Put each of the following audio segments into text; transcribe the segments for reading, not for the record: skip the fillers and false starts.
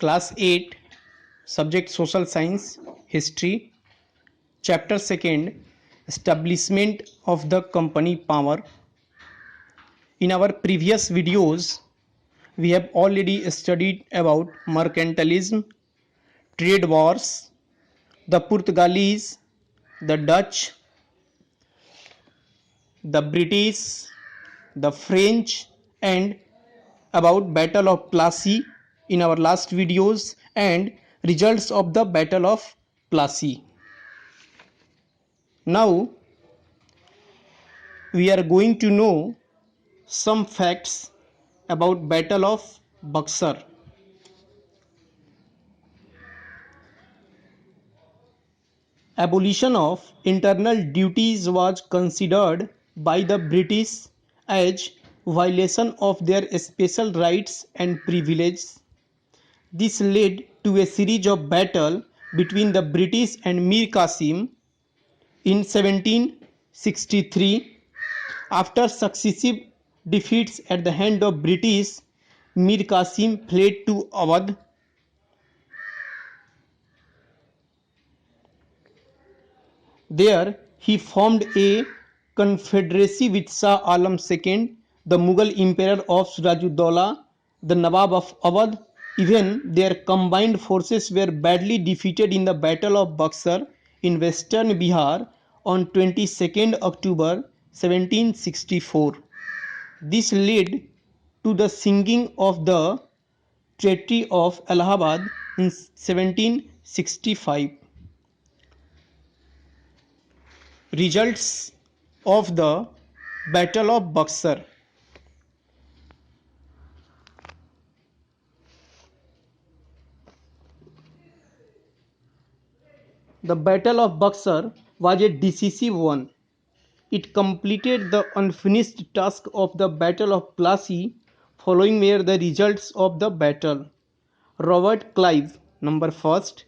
Class 8, Subject Social Science, History, Chapter 2nd, Establishment of the Company Power. In our previous videos, we have already studied about mercantilism, trade wars, the Portuguese, the Dutch, the British, the French, and about Battle of Plassey in our last videos and results of the Battle of Plassey. Now we are going to know some facts about Battle of Buxar. Abolition of internal duties was considered by the British as violation of their special rights and privileges. This led to a series of battles between the British and Mir Qasim in 1763. After successive defeats at the hand of British, Mir Qasim fled to Awadh. There he formed a confederacy with Shah Alam II, the Mughal Emperor of Sirajuddaulah, the Nawab of Awadh. Even their combined forces were badly defeated in the Battle of Buxar in western Bihar on 22nd October 1764. This led to the sinking of the Treaty of Allahabad in 1765. Results of the Battle of Buxar. The Battle of Buxar was a decisive one. It completed the unfinished task of the Battle of Plassey. Following were the results of the battle. Robert Clive, number first,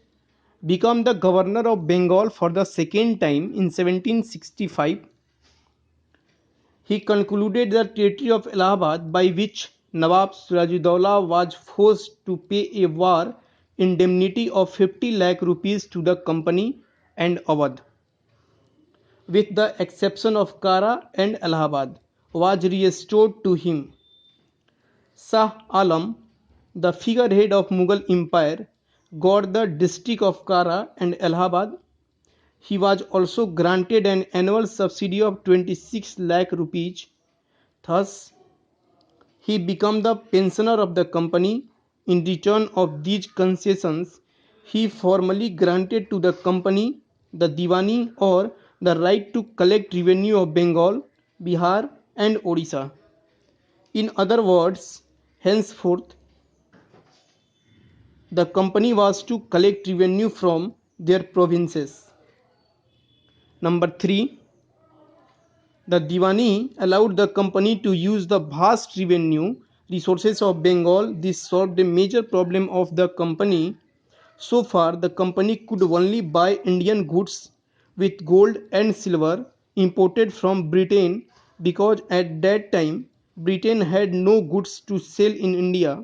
became the governor of Bengal for the second time in 1765. He concluded the Treaty of Allahabad, by which Nawab Sirajuddaulah was forced to pay a war indemnity of 50 lakh rupees to the company and Awadh, with the exception of Kara and Allahabad, was restored to him. Shah Alam, the figurehead of Mughal Empire, got the district of Kara and Allahabad. He was also granted an annual subsidy of 26 lakh rupees. Thus, he became the pensioner of the company. In return of these concessions, he formally granted to the company the Diwani, or the right to collect revenue of Bengal, Bihar and Odisha. In other words, henceforth, the company was to collect revenue from their provinces. Number 3. The Diwani allowed the company to use the vast revenue resources of Bengal. This solved a major problem of the company. So far, the company could only buy Indian goods with gold and silver imported from Britain, because at that time Britain had no goods to sell in India.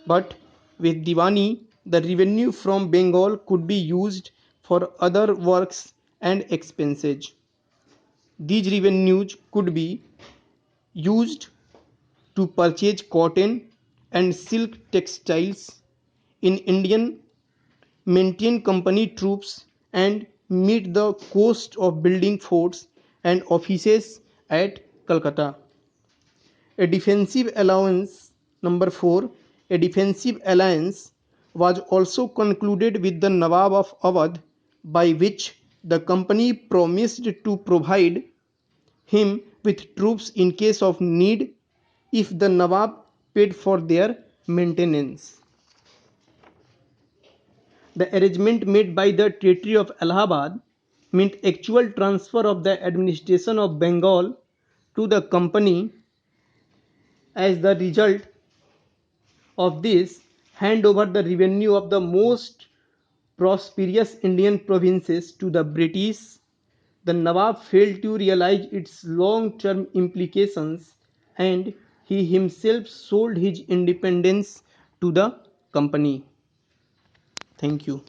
But with Diwani, the revenue from Bengal could be used for other works and expenses. These revenues could be used to purchase cotton and silk textiles in Indian, maintain company troops, and meet the cost of building forts and offices at Calcutta. A defensive alliance, number 4, a defensive alliance was also concluded with the Nawab of Awadh, by which the company promised to provide him with troops in case of need if the Nawab paid for their maintenance. The arrangement made by the Treaty of Allahabad meant actual transfer of the administration of Bengal to the company. As the result of this, hand over the revenue of the most prosperous Indian provinces to the British. The Nawab failed to realize its long-term implications, and he himself sold his independence to the company. Thank you.